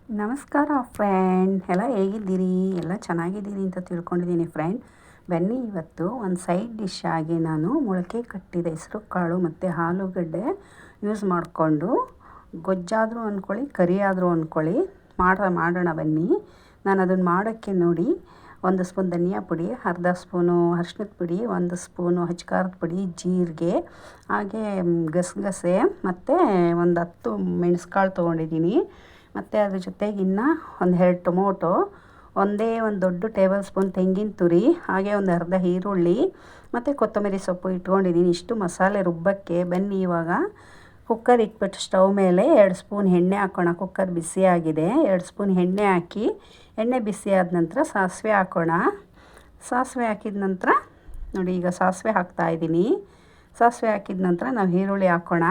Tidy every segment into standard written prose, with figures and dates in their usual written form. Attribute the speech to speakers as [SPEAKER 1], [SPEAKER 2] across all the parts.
[SPEAKER 1] ನಮಸ್ಕಾರ ಫ್ರೆಂಡ್, ಎಲ್ಲ ಹೇಗಿದ್ದೀರಿ? ಎಲ್ಲ ಚೆನ್ನಾಗಿದ್ದೀರಿ ಅಂತ ತಿಳ್ಕೊಂಡಿದ್ದೀನಿ ಫ್ರೆಂಡ್. ಬನ್ನಿ, ಇವತ್ತು ಒಂದು ಸೈಡ್ ಡಿಶ್ ಆಗಿ ನಾನು ಮೊಳಕೆ ಕಟ್ಟಿದ ಹೆಸರು ಕಾಳು ಮತ್ತು ಆಲೂಗಡ್ಡೆ ಯೂಸ್ ಮಾಡಿಕೊಂಡು ಗೊಜ್ಜಾದರೂ ಅಂದ್ಕೊಳ್ಳಿ, ಕರಿ ಆದರೂ ಅಂದ್ಕೊಳ್ಳಿ, ಮಾಡೋಣ ಬನ್ನಿ. ನಾನು ಅದನ್ನು ಮಾಡೋಕ್ಕೆ ನೋಡಿ, 1 ಸ್ಪೂನ್ ಧನಿಯಾ ಪುಡಿ, ಅರ್ಧ ಸ್ಪೂನು ಅರಿಶಿಣದ ಪುಡಿ, 1 ಸ್ಪೂನು ಖಾರದ ಪುಡಿ, ಜೀರಿಗೆ, ಹಾಗೆ ಗಸಗಸೆ ಮತ್ತು ಒಂದು 10 ಮೆಣಸುಕಾಳು ತೊಗೊಂಡಿದ್ದೀನಿ. ಮತ್ತು ಅದ್ರ ಜೊತೆಗೆ ಇನ್ನು 1-2 ಟೊಮೊಟೊ, ಒಂದು ದೊಡ್ಡ ಟೇಬಲ್ ಸ್ಪೂನ್ ತೆಂಗಿನ ತುರಿ, ಹಾಗೆ ಒಂದು ಅರ್ಧ ಈರುಳ್ಳಿ ಮತ್ತು ಕೊತ್ತಂಬರಿ ಸೊಪ್ಪು ಇಟ್ಕೊಂಡಿದ್ದೀನಿ. ಇಷ್ಟು ಮಸಾಲೆ ರುಬ್ಬಕ್ಕೆ. ಬನ್ನಿ, ಇವಾಗ ಕುಕ್ಕರ್ ಇಟ್ಬಿಟ್ಟು ಸ್ಟವ್ ಮೇಲೆ 2 ಸ್ಪೂನ್ ಎಣ್ಣೆ ಹಾಕೋಣ. ಕುಕ್ಕರ್ ಬಿಸಿಯಾಗಿದೆ. 2 ಸ್ಪೂನ್ ಎಣ್ಣೆ ಹಾಕಿ, ಎಣ್ಣೆ ಬಿಸಿ ಆದ ನಂತರ ಸಾಸಿವೆ ಹಾಕೋಣ. ಸಾಸಿವೆ ಹಾಕಿದ ನಂತರ ನೋಡಿ, ಈಗ ಸಾಸಿವೆ ಹಾಕ್ತಾಯಿದ್ದೀನಿ. ಸಾಸಿವೆ ಹಾಕಿದ ನಂತರ ನಾವು ಈರುಳ್ಳಿ ಹಾಕೋಣ.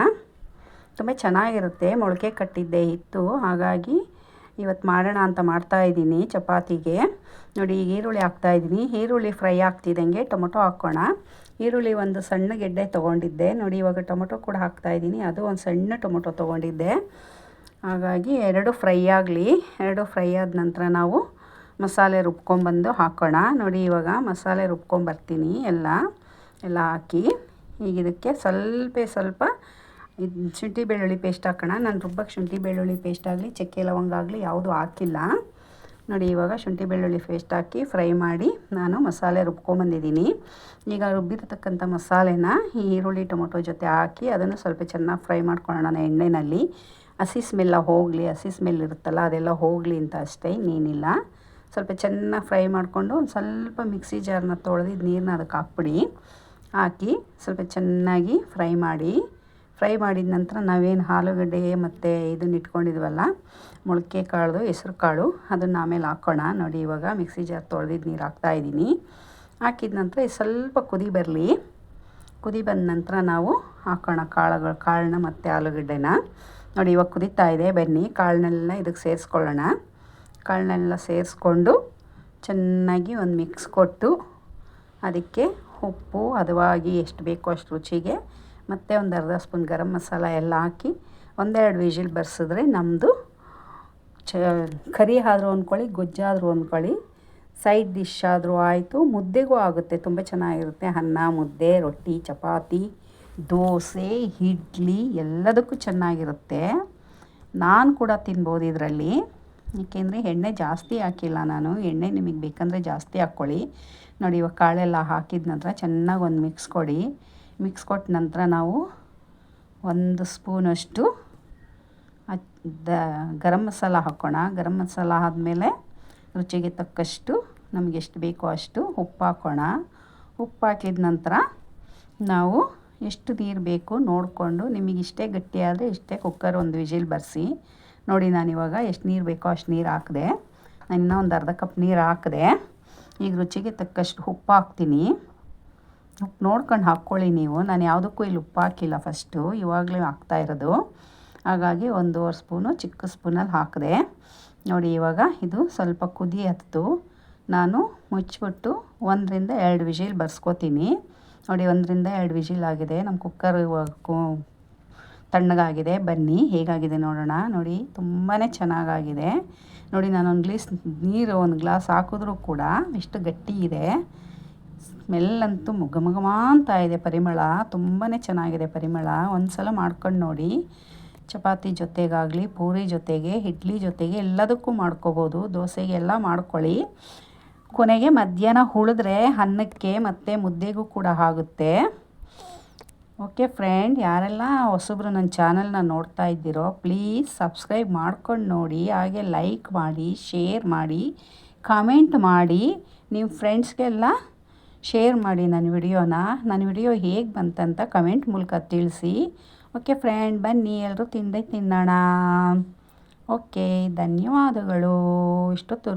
[SPEAKER 1] ತುಂಬ ಚೆನ್ನಾಗಿರುತ್ತೆ. ಮೊಳಕೆ ಕಟ್ಟಿದ್ದೆ ಇತ್ತು, ಹಾಗಾಗಿ ಇವತ್ತು ಮಾಡೋಣ ಅಂತ ಮಾಡ್ತಾಯಿದ್ದೀನಿ ಚಪಾತಿಗೆ. ನೋಡಿ, ಈಗ ಈರುಳ್ಳಿ ಹಾಕ್ತಾಯಿದ್ದೀನಿ. ಈರುಳ್ಳಿ ಫ್ರೈ ಆಗ್ತಿದ್ದಂಗೆ ಟೊಮೊಟೊ ಹಾಕ್ಕೋಣ. ಈರುಳ್ಳಿ ಒಂದು ಸಣ್ಣ ಗೆಡ್ಡೆ ತೊಗೊಂಡಿದ್ದೆ. ನೋಡಿ, ಇವಾಗ ಟೊಮೊಟೊ ಕೂಡ ಹಾಕ್ತಾಯಿದ್ದೀನಿ. ಅದು ಒಂದು ಸಣ್ಣ ಟೊಮೊಟೊ ತೊಗೊಂಡಿದ್ದೆ. ಹಾಗಾಗಿ 2 ಫ್ರೈ ಆಗಲಿ. 2 ಫ್ರೈ ಆದ ನಂತರ ನಾವು ಮಸಾಲೆ ರುಬ್ಕೊಂಬಂದು ಹಾಕೋಣ. ನೋಡಿ, ಇವಾಗ ಮಸಾಲೆ ರುಬ್ಕೊಂಬರ್ತೀನಿ ಎಲ್ಲ ಹಾಕಿ. ಈಗ ಇದಕ್ಕೆ ಸ್ವಲ್ಪ ಶುಂಠಿ ಬೆಳ್ಳುಳ್ಳಿ ಪೇಸ್ಟ್ ಹಾಕೋಣ. ನಾನು ರುಬ್ಬಕ್ಕೆ ಶುಂಠಿ ಬೆಳ್ಳುಳ್ಳಿ ಪೇಸ್ಟ್ ಆಗಲಿ, ಚಕ್ಕೆ ಲವಂಗ ಆಗಲಿ ಯಾವುದೂ ಹಾಕಿಲ್ಲ. ನೋಡಿ, ಇವಾಗ ಶುಂಠಿ ಬೆಳ್ಳುಳ್ಳಿ ಪೇಸ್ಟ್ ಹಾಕಿ ಫ್ರೈ ಮಾಡಿ ನಾನು ಮಸಾಲೆ ರುಬ್ಕೊಂಬಂದಿದ್ದೀನಿ. ಈಗ ರುಬ್ಬಿರತಕ್ಕಂಥ ಮಸಾಲೆನ ಈ ಈರುಳ್ಳಿ ಟೊಮೊಟೊ ಜೊತೆ ಹಾಕಿ ಅದನ್ನು ಸ್ವಲ್ಪ ಚೆನ್ನಾಗಿ ಫ್ರೈ ಮಾಡ್ಕೊಳ್ಳೋಣ ಎಣ್ಣೆಯಲ್ಲಿ. ಹಸಿ ಸ್ಮೆಲ್ಲ ಹೋಗಲಿ, ಹಸಿ ಸ್ಮೆಲ್ ಇರುತ್ತಲ್ಲ ಅದೆಲ್ಲ ಹೋಗಲಿ ಅಂತ ಅಷ್ಟೇ, ಇನ್ನೇನಿಲ್ಲ. ಸ್ವಲ್ಪ ಚೆನ್ನಾಗಿ ಫ್ರೈ ಮಾಡಿಕೊಂಡು ಒಂದು ಸ್ವಲ್ಪ ಮಿಕ್ಸಿ ಜಾರನ್ನ ತೊಳೆದು ನೀರನ್ನ ಅದಕ್ಕೆ ಹಾಕಿ ಸ್ವಲ್ಪ ಚೆನ್ನಾಗಿ ಫ್ರೈ ಮಾಡಿದ ನಂತರ ನಾವೇನು ಆಲೂಗಡ್ಡೆ ಮತ್ತು ಇದನ್ನ ಇಟ್ಕೊಂಡಿದ್ವಲ್ಲ, ಮೊಳಕೆ ಕಾಳು, ಹೆಸರು ಕಾಳು, ಅದನ್ನು ಆಮೇಲೆ ಹಾಕೋಣ. ನೋಡಿ, ಇವಾಗ ಮಿಕ್ಸಿ ಜಾರ್ ತೊಳೆದಿದ್ದು ನೀರು ಹಾಕ್ತಾಯಿದ್ದೀನಿ. ಹಾಕಿದ ನಂತರ ಸ್ವಲ್ಪ ಕುದಿ ಬಂದ ನಂತರ ನಾವು ಹಾಕೋಣ ಕಾಳನ್ನ ಮತ್ತು ಆಲೂಗಡ್ಡೆನ. ನೋಡಿ, ಇವಾಗ ಕುದೀತಾ ಇದೆ. ಬನ್ನಿ, ಕಾಳನ್ನೆಲ್ಲ ಇದಕ್ಕೆ ಸೇರಿಸ್ಕೊಳ್ಳೋಣ. ಕಾಳನ್ನೆಲ್ಲ ಸೇರಿಸ್ಕೊಂಡು ಚೆನ್ನಾಗಿ ಒಂದು ಮಿಕ್ಸ್ ಕೊಟ್ಟು ಅದಕ್ಕೆ ಉಪ್ಪು ಹದವಾಗಿ ಎಷ್ಟು ಬೇಕೋ ಅಷ್ಟು ರುಚಿಗೆ, ಮತ್ತು ಒಂದು ಅರ್ಧ ಸ್ಪೂನ್ ಗರಂ ಮಸಾಲ ಎಲ್ಲ ಹಾಕಿ 1-2 ವಿಜಿಲ್ ಬರ್ಸಿದ್ರೆ ನಮ್ಮದು ಕರಿ ಆದರೂ ಅಂದ್ಕೊಳ್ಳಿ, ಗೊಜ್ಜಾದರೂ ಅಂದ್ಕೊಳ್ಳಿ, ಸೈಡ್ ಡಿಶ್ ಆದರೂ ಆಯಿತು, ಮುದ್ದೆಗೂ ಆಗುತ್ತೆ. ತುಂಬ ಚೆನ್ನಾಗಿರುತ್ತೆ. ಅನ್ನ, ಮುದ್ದೆ, ರೊಟ್ಟಿ, ಚಪಾತಿ, ದೋಸೆ, ಇಡ್ಲಿ ಎಲ್ಲದಕ್ಕೂ ಚೆನ್ನಾಗಿರುತ್ತೆ. ನಾನು ಕೂಡ ತಿನ್ಬೋದು ಇದರಲ್ಲಿ, ಏಕೆಂದರೆ ಎಣ್ಣೆ ಜಾಸ್ತಿ ಹಾಕಿಲ್ಲ ನಾನು. ಎಣ್ಣೆ ನಿಮಗೆ ಬೇಕಂದರೆ ಜಾಸ್ತಿ ಹಾಕ್ಕೊಳ್ಳಿ. ನೋಡಿ, ಇವಾಗ ಕಾಳೆಲ್ಲ ಹಾಕಿದ ನಂತರ ಚೆನ್ನಾಗಿ ಒಂದು ಮಿಕ್ಸ್ ಕೊಟ್ಟ ನಂತರ ನಾವು 1 ಸ್ಪೂನಷ್ಟು ಗರಂ ಮಸಾಲ ಹಾಕೋಣ. ಗರಂ ಮಸಾಲ ಆದಮೇಲೆ ರುಚಿಗೆ ತಕ್ಕಷ್ಟು ನಮಗೆ ಎಷ್ಟು ಬೇಕೋ ಅಷ್ಟು ಉಪ್ಪು ಹಾಕೋಣ. ಉಪ್ಪು ಹಾಕಿದ ನಂತರ ನಾವು ಎಷ್ಟು ನೀರು ಬೇಕು ನೋಡಿಕೊಂಡು, ನಿಮಗೆ ಇಷ್ಟೇ ಗಟ್ಟಿ ಆದರೆ ಇಷ್ಟೇ ಕುಕ್ಕರ್ 1 ವಿಜಿಲ್ ಬರೆಸಿ. ನೋಡಿ, ನಾನಿವಾಗ ಎಷ್ಟು ನೀರು ಬೇಕೋ ಅಷ್ಟು ನೀರು ಹಾಕಿದೆ. ನಾನು ಇನ್ನೂ ಒಂದು ಅರ್ಧ ಕಪ್ ನೀರು ಹಾಕಿದೆ. ಈಗ ರುಚಿಗೆ ತಕ್ಕಷ್ಟು ಉಪ್ಪು ಹಾಕ್ತೀನಿ. ಉಪ್ಪು ನೋಡ್ಕೊಂಡು ಹಾಕ್ಕೊಳ್ಳಿ ನೀವು. ನಾನು ಯಾವುದಕ್ಕೂ ಇಲ್ಲಿ ಉಪ್ಪು ಹಾಕಿಲ್ಲ ಫಸ್ಟು, ಇವಾಗಲೇ ಹಾಕ್ತಾಯಿರೋದು. ಹಾಗಾಗಿ 1.5 ಸ್ಪೂನು ಚಿಕ್ಕ ಸ್ಪೂನಲ್ಲಿ ಹಾಕಿದೆ. ನೋಡಿ, ಇವಾಗ ಇದು ಸ್ವಲ್ಪ ಕುದಿ ಹತ್ತು ನಾನು ಮುಚ್ಚಿಬಿಟ್ಟು 1-2 ವಿಜಿಲ್ ಬರ್ಸ್ಕೊತೀನಿ. ನೋಡಿ, 1-2 ವಿಜಿಲ್ ಆಗಿದೆ. ನಮ್ಮ ಕುಕ್ಕರ್ ತಣ್ಣಗಾಗಿದೆ. ಬನ್ನಿ ಹೇಗಾಗಿದೆ ನೋಡೋಣ. ನೋಡಿ, ತುಂಬಾ ಚೆನ್ನಾಗಾಗಿದೆ. ನೋಡಿ, ನಾನು ಒಂದು ಗ್ಲಾಸ್ ಹಾಕಿದ್ರೂ ಕೂಡ ಎಷ್ಟು ಗಟ್ಟಿ ಇದೆ. ಸ್ಮೆಲ್ಲಂತೂ ಘಮ ಅಂತ ಇದೆ. ಪರಿಮಳ ತುಂಬಾ ಚೆನ್ನಾಗಿದೆ. ಪರಿಮಳ ಒಂದು ಸಲ ಮಾಡ್ಕೊಂಡು ನೋಡಿ. ಚಪಾತಿ ಜೊತೆಗಾಗಲಿ, ಪೂರಿ ಜೊತೆಗೆ, ಇಡ್ಲಿ ಜೊತೆಗೆ ಎಲ್ಲದಕ್ಕೂ ಮಾಡ್ಕೋಬೋದು. ದೋಸೆಗೆ ಎಲ್ಲ ಮಾಡ್ಕೊಳ್ಳಿ. ಕೊನೆಗೆ ಮಧ್ಯಾಹ್ನ ಉಳಿದ್ರೆ ಅನ್ನಕ್ಕೆ ಮತ್ತು ಮುದ್ದೆಗೂ ಕೂಡ ಆಗುತ್ತೆ. ಓಕೆ ಫ್ರೆಂಡ್, ಯಾರೆಲ್ಲ ಹೊಸಬ್ರು ನನ್ನ ಚಾನಲ್ನ ನೋಡ್ತಾ ಇದ್ದೀರೋ ಪ್ಲೀಸ್ ಸಬ್ಸ್ಕ್ರೈಬ್ ಮಾಡ್ಕೊಂಡು ನೋಡಿ. ಹಾಗೆ ಲೈಕ್ ಮಾಡಿ, ಶೇರ್ ಮಾಡಿ, ಕಾಮೆಂಟ್ ಮಾಡಿ, ನಿಮ್ಮ ಫ್ರೆಂಡ್ಸ್ಗೆಲ್ಲ ಶೇರ್ ಮಾಡಿ ನನ್ನ ವಿಡಿಯೋ ಹೇಗೆ ಬಂತಂತ ಕಮೆಂಟ್ ಮೂಲಕ ತಿಳಿಸಿ. ಓಕೆ ಫ್ರೆಂಡ್, ಬನ್ನಿ ಎಲ್ಲರೂ ತಿನ್ನೋಣ. ಓಕೆ, ಧನ್ಯವಾದಗಳು. ಇಷ್ಟೊತ್ತು